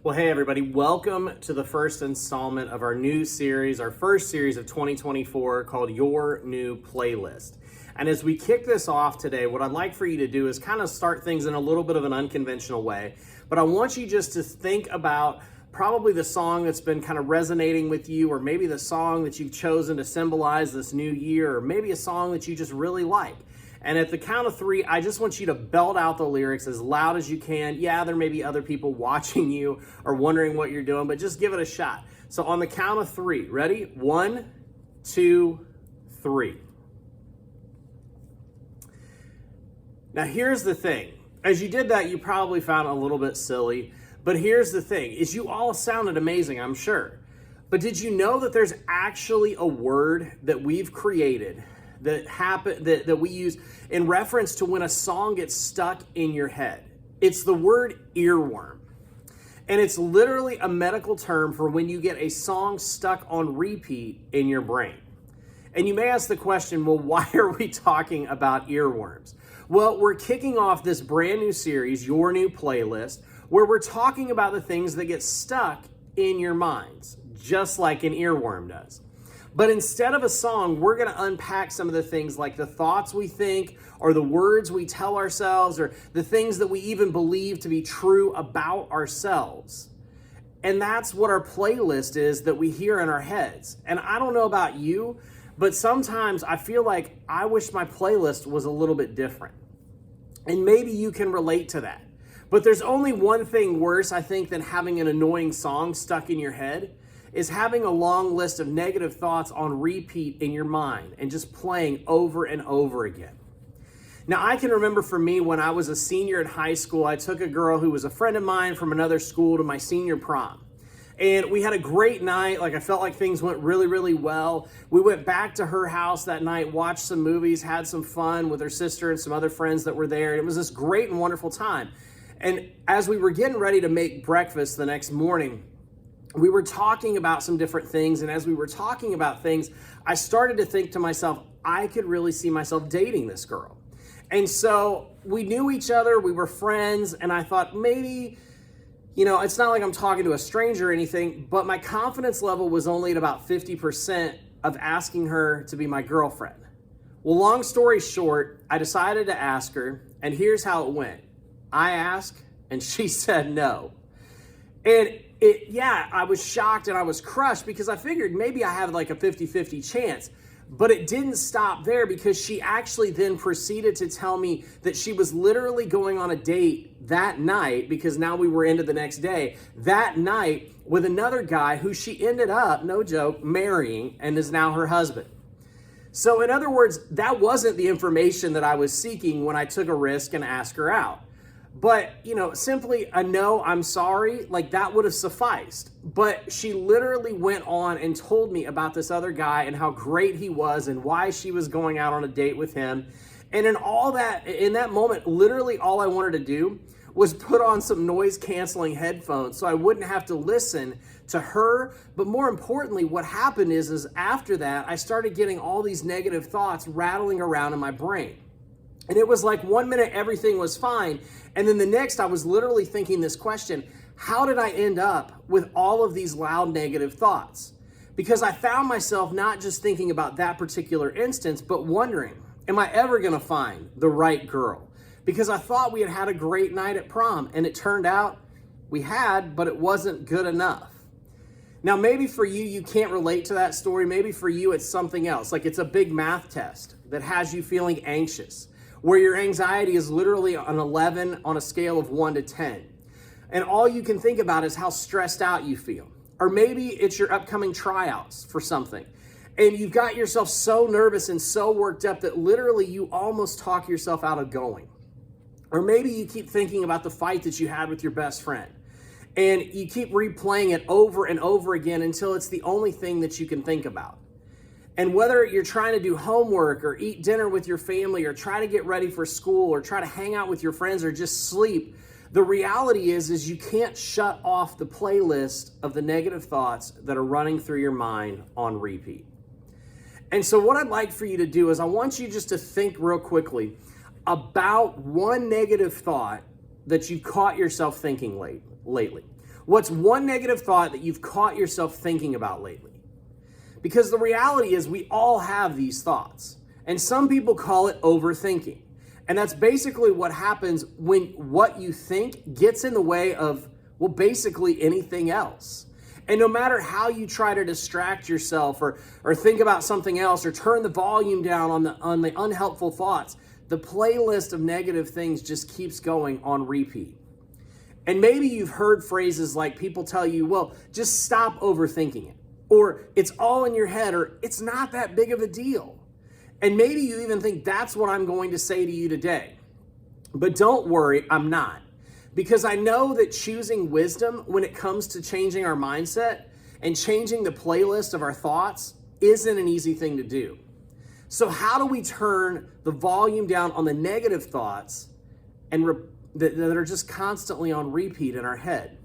Well, hey everybody, welcome to the first installment of our new series, our first series of 2024 called Your New Playlist. And as we kick this off today, what I'd like for you to do is kind of start things in a little bit of an unconventional way. But I want you just to think about probably the song that's been kind of resonating with you, or maybe the song that you've chosen to symbolize this new year, or maybe a song that you just really like. And at the count of three, I just want you to belt out the lyrics as loud as you can. Yeah, there may be other people watching you or wondering what you're doing, but just give it a shot. So on the count of three, ready? 1, 2, 3. Now here's the thing. As you did that, you probably found it a little bit silly. But here's the thing, is you all sounded amazing, I'm sure. But did you know that there's actually a word that we've created that we use in reference to when a song gets stuck in your head? It's the word earworm. And it's literally a medical term for when you get a song stuck on repeat in your brain. And you may ask the question, well, why are we talking about earworms? Well, we're kicking off this brand new series, Your New Playlist, where we're talking about the things that get stuck in your minds, just like an earworm does. But instead of a song, we're going to unpack some of the things like the thoughts we think, or the words we tell ourselves, or the things that we even believe to be true about ourselves. And that's what our playlist is that we hear in our heads. And I don't know about you, but sometimes I feel like I wish my playlist was a little bit different. And maybe you can relate to that. But there's only one thing worse, I think, than having an annoying song stuck in your head, is having a long list of negative thoughts on repeat in your mind and just playing over and over again. Now, I can remember for me when I was a senior in high school, I took a girl who was a friend of mine from another school to my senior prom. And we had a great night. Like, I felt like things went really, really well. We went back to her house that night, watched some movies, had some fun with her sister and some other friends that were there. And it was this great and wonderful time. And as we were getting ready to make breakfast the next morning, we were talking about some different things. And as we were talking about things, I started to think to myself, I could really see myself dating this girl. And so we knew each other, we were friends, and I thought maybe, it's not like I'm talking to a stranger or anything, but my confidence level was only at about 50% of asking her to be my girlfriend. Well, long story short, I decided to ask her, and here's how it went. I asked, and she said no. And I was shocked and I was crushed because I figured maybe I had like a 50-50 chance. But it didn't stop there, because she actually then proceeded to tell me that she was literally going on a date that night, because now we were into the next day, that night with another guy who she ended up, no joke, marrying, and is now her husband. So in other words, that wasn't the information that I was seeking when I took a risk and asked her out. But, simply a no, I'm sorry, like that would have sufficed. But she literally went on and told me about this other guy and how great he was and why she was going out on a date with him. And in that moment, literally all I wanted to do was put on some noise canceling headphones so I wouldn't have to listen to her. But more importantly, what happened is after that, I started getting all these negative thoughts rattling around in my brain. And it was like 1 minute everything was fine, and then the next I was literally thinking this question: how did I end up with all of these loud negative thoughts? Because I found myself not just thinking about that particular instance, but wondering, am I ever gonna find the right girl? Because I thought we had had a great night at prom, and it turned out we had, but it wasn't good enough. Now, maybe for you, you can't relate to that story. Maybe for you, it's something else. Like it's a big math test that has you feeling anxious, where your anxiety is literally an 11 on a scale of 1 to 10. And all you can think about is how stressed out you feel. Or maybe it's your upcoming tryouts for something, and you've got yourself so nervous and so worked up that literally you almost talk yourself out of going. Or maybe you keep thinking about the fight that you had with your best friend, and you keep replaying it over and over again until it's the only thing that you can think about. And whether you're trying to do homework or eat dinner with your family or try to get ready for school or try to hang out with your friends or just sleep, the reality is you can't shut off the playlist of the negative thoughts that are running through your mind on repeat. And so what I'd like for you to do is I want you just to think real quickly about one negative thought that you caught yourself thinking lately. What's one negative thought that you've caught yourself thinking about lately? Because the reality is we all have these thoughts. And some people call it overthinking. And that's basically what happens when what you think gets in the way of, well, basically anything else. And no matter how you try to distract yourself or think about something else or turn the volume down on the unhelpful thoughts, the playlist of negative things just keeps going on repeat. And maybe you've heard phrases like people tell you, well, just stop overthinking it. Or it's all in your head, or it's not that big of a deal. And maybe you even think that's what I'm going to say to you today. But don't worry, I'm not. Because I know that choosing wisdom when it comes to changing our mindset and changing the playlist of our thoughts isn't an easy thing to do. So how do we turn the volume down on the negative thoughts and that are just constantly on repeat in our head?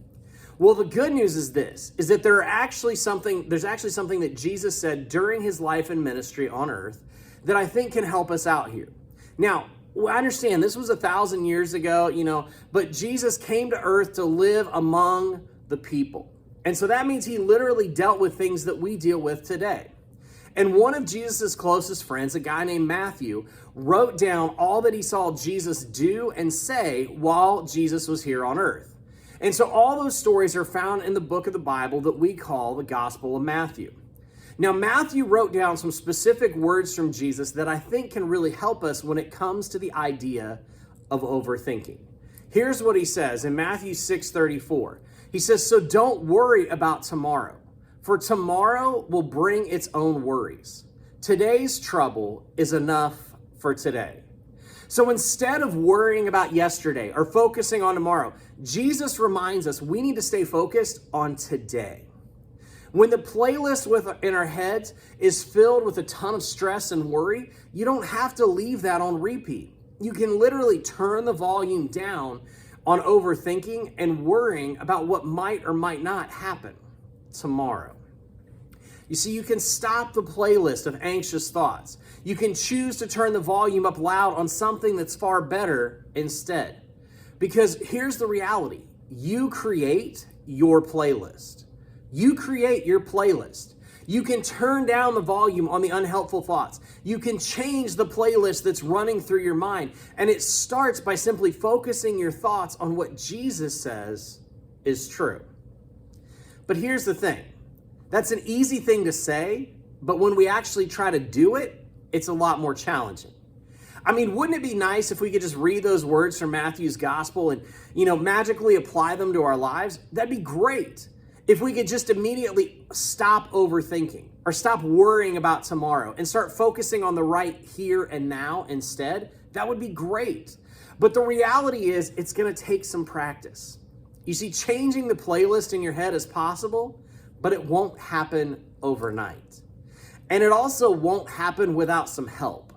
Well, the good news is this, is that there's actually something that Jesus said during his life and ministry on earth that I think can help us out here. Now, I understand this was 1,000 years ago, but Jesus came to earth to live among the people. And so that means he literally dealt with things that we deal with today. And one of Jesus's closest friends, a guy named Matthew, wrote down all that he saw Jesus do and say while Jesus was here on earth. And so all those stories are found in the book of the Bible that we call the Gospel of Matthew. Now, Matthew wrote down some specific words from Jesus that I think can really help us when it comes to the idea of overthinking. Here's what he says in Matthew 6:34. He says, "So don't worry about tomorrow, for tomorrow will bring its own worries. Today's trouble is enough for today." So instead of worrying about yesterday or focusing on tomorrow, Jesus reminds us we need to stay focused on today. When the playlist in our heads is filled with a ton of stress and worry, you don't have to leave that on repeat. You can literally turn the volume down on overthinking and worrying about what might or might not happen tomorrow. You see, you can stop the playlist of anxious thoughts. You can choose to turn the volume up loud on something that's far better instead. Because here's the reality. You create your playlist. You create your playlist. You can turn down the volume on the unhelpful thoughts. You can change the playlist that's running through your mind. And it starts by simply focusing your thoughts on what Jesus says is true. But here's the thing. That's an easy thing to say, but when we actually try to do it, it's a lot more challenging. I mean, wouldn't it be nice if we could just read those words from Matthew's gospel and, magically apply them to our lives? That'd be great. If we could just immediately stop overthinking or stop worrying about tomorrow and start focusing on the right here and now instead, that would be great. But the reality is it's going to take some practice. You see, changing the playlist in your head is possible, but it won't happen overnight. And it also won't happen without some help.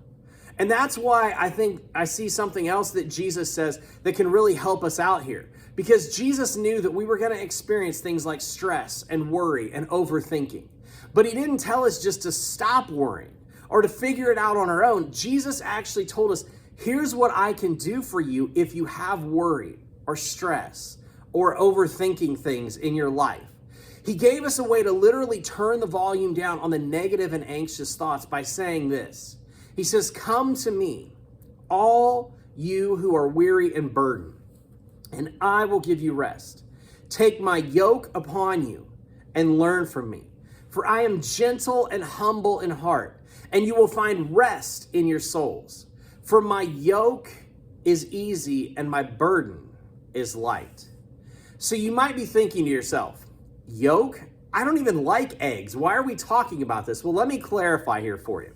And that's why I think I see something else that Jesus says that can really help us out here. Because Jesus knew that we were going to experience things like stress and worry and overthinking. But he didn't tell us just to stop worrying or to figure it out on our own. Jesus actually told us, here's what I can do for you if you have worry or stress or overthinking things in your life. He gave us a way to literally turn the volume down on the negative and anxious thoughts by saying this. He says, "Come to me, all you who are weary and burdened, and I will give you rest. Take my yoke upon you and learn from me, for I am gentle and humble in heart, and you will find rest in your souls. For my yoke is easy and my burden is light." So you might be thinking to yourself, yoke? I don't even like eggs. Why are we talking about this? Well, let me clarify here for you.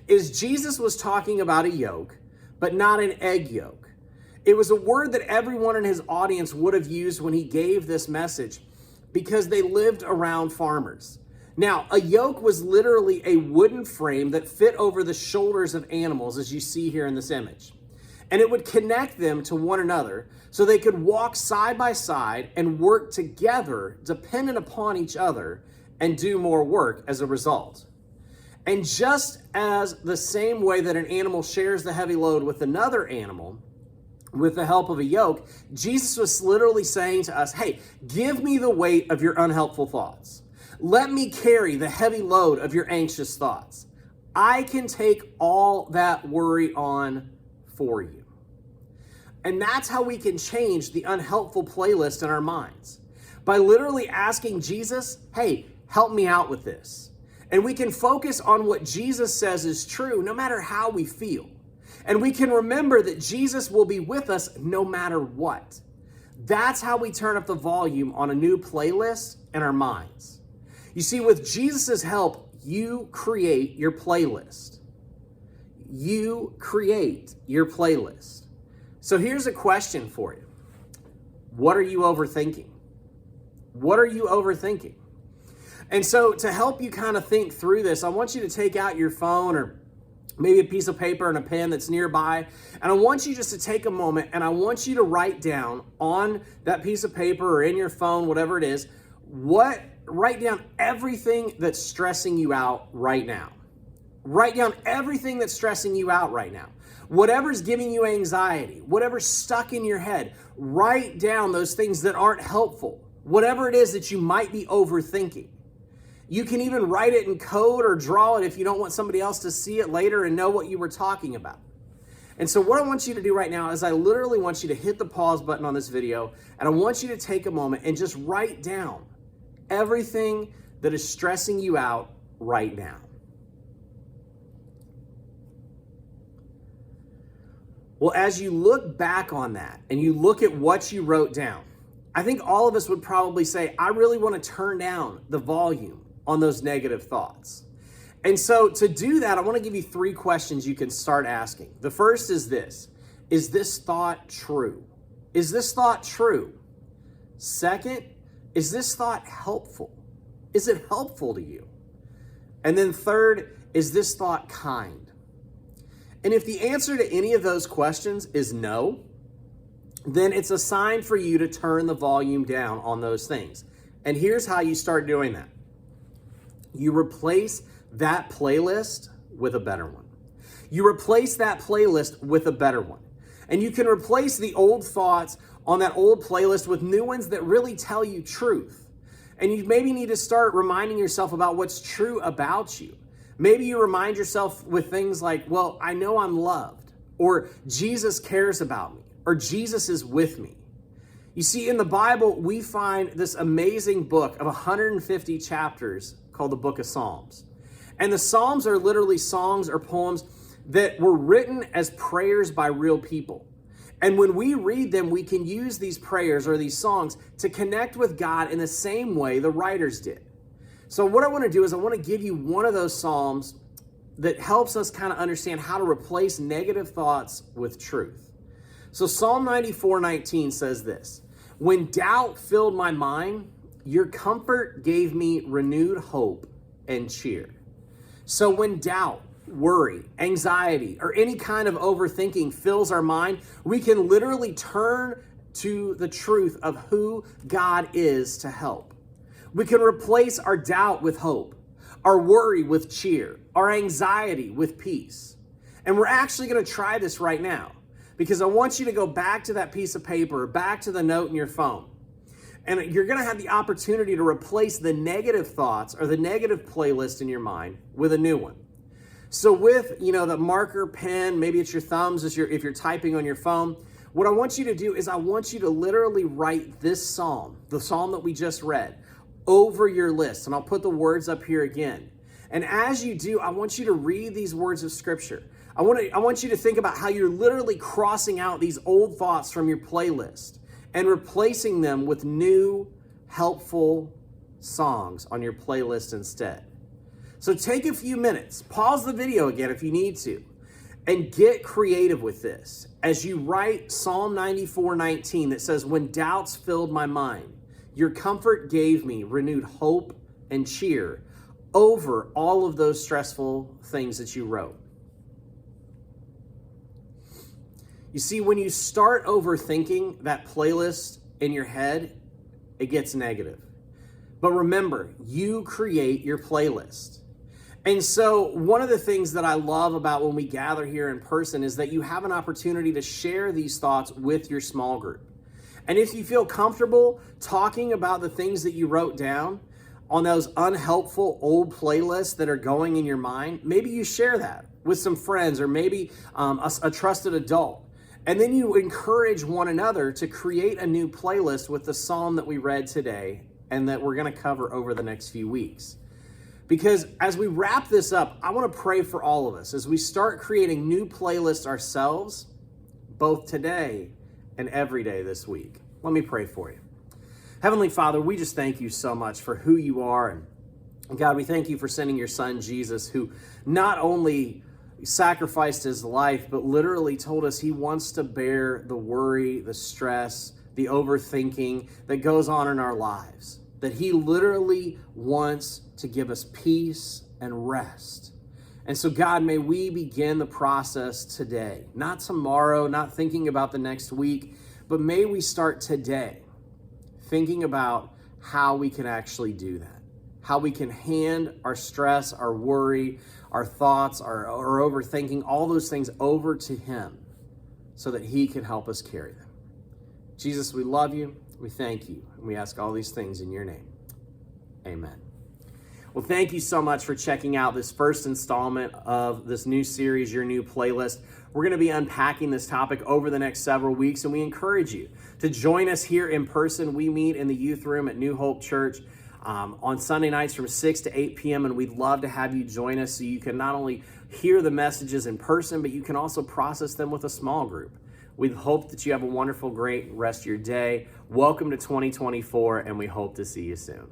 Jesus was talking about a yoke, but not an egg yolk. It was a word that everyone in his audience would have used when he gave this message because they lived around farmers. Now, a yoke was literally a wooden frame that fit over the shoulders of animals, as you see here in this image. And it would connect them to one another so they could walk side by side and work together, dependent upon each other, and do more work as a result. And just as the same way that an animal shares the heavy load with another animal, with the help of a yoke, Jesus was literally saying to us, hey, give me the weight of your unhelpful thoughts. Let me carry the heavy load of your anxious thoughts. I can take all that worry on for you. And that's how we can change the unhelpful playlist in our minds. By literally asking Jesus, hey, help me out with this. And we can focus on what Jesus says is true no matter how we feel. And we can remember that Jesus will be with us no matter what. That's how we turn up the volume on a new playlist in our minds. You see, with Jesus' help, you create your playlist. You create your playlist. So here's a question for you. What are you overthinking? What are you overthinking? And so to help you kind of think through this, I want you to take out your phone or maybe a piece of paper and a pen that's nearby. And I want you just to take a moment and I want you to write down on that piece of paper or in your phone, whatever it is, write down everything that's stressing you out right now. Write down everything that's stressing you out right now. Whatever's giving you anxiety, whatever's stuck in your head, write down those things that aren't helpful. Whatever it is that you might be overthinking. You can even write it in code or draw it if you don't want somebody else to see it later and know what you were talking about. And so what I want you to do right now is I literally want you to hit the pause button on this video and I want you to take a moment and just write down everything that is stressing you out right now. Well, as you look back on that and you look at what you wrote down, I think all of us would probably say, I really want to turn down the volume on those negative thoughts. And so to do that, I want to give you 3 questions you can start asking. The first is this: is this thought true? Is this thought true? Second, is this thought helpful? Is it helpful to you? And then third, is this thought kind? And if the answer to any of those questions is no, then it's a sign for you to turn the volume down on those things. And here's how you start doing that. You replace that playlist with a better one. You replace that playlist with a better one. And you can replace the old thoughts on that old playlist with new ones that really tell you truth. And you maybe need to start reminding yourself about what's true about you. Maybe you remind yourself with things like, well, I know I'm loved, or Jesus cares about me, or Jesus is with me. You see, in the Bible, we find this amazing book of 150 chapters called the Book of Psalms. And the Psalms are literally songs or poems that were written as prayers by real people. And when we read them, we can use these prayers or these songs to connect with God in the same way the writers did. So what I want to do is I want to give you one of those Psalms that helps us kind of understand how to replace negative thoughts with truth. So Psalm 94:19 says this: when doubt filled my mind, your comfort gave me renewed hope and cheer. So when doubt, worry, anxiety, or any kind of overthinking fills our mind, we can literally turn to the truth of who God is to help. We can replace our doubt with hope, our worry with cheer, our anxiety with peace. And we're actually going to try this right now, because I want you to go back to that piece of paper, back to the note in your phone. And you're going to have the opportunity to replace the negative thoughts or the negative playlist in your mind with a new one. So with, the marker pen, maybe it's your thumbs if you're typing on your phone, what I want you to do is I want you to literally write this psalm, the psalm that we just read, over your list. And I'll put the words up here again. And as you do, I want you to read these words of scripture. I want you to think about how you're literally crossing out these old thoughts from your playlist and replacing them with new, helpful songs on your playlist instead. So take a few minutes, pause the video again if you need to, and get creative with this as you write Psalm 94:19 that says, when doubts filled my mind, your comfort gave me renewed hope and cheer over all of those stressful things that you wrote. You see, when you start overthinking that playlist in your head, it gets negative. But remember, you create your playlist. And so one of the things that I love about when we gather here in person is that you have an opportunity to share these thoughts with your small group. And if you feel comfortable talking about the things that you wrote down on those unhelpful old playlists that are going in your mind, maybe you share that with some friends or maybe a trusted adult. And then you encourage one another to create a new playlist with the psalm that we read today and that we're going to cover over the next few weeks. Because as we wrap this up, I want to pray for all of us as we start creating new playlists ourselves, both today and every day this week. Let me pray for you. Heavenly Father, we just thank you so much for who you are. And God, we thank you for sending your son, Jesus, who not only sacrificed his life, but literally told us he wants to bear the worry, the stress, the overthinking that goes on in our lives. That he literally wants to give us peace and rest. And so God, may we begin the process today, not tomorrow, not thinking about the next week, but may we start today thinking about how we can actually do that, how we can hand our stress, our worry, our thoughts, our overthinking, all those things over to him so that he can help us carry them. Jesus, we love you. We thank you, and we ask all these things in your name. Amen. Well, thank you so much for checking out this first installment of this new series, Your New Playlist. We're going to be unpacking this topic over the next several weeks, and we encourage you to join us here in person. We meet in the youth room at New Hope Church on Sunday nights from 6 to 8 p.m., and we'd love to have you join us so you can not only hear the messages in person, but you can also process them with a small group. We hope that you have a wonderful, great rest of your day. Welcome to 2024, and we hope to see you soon.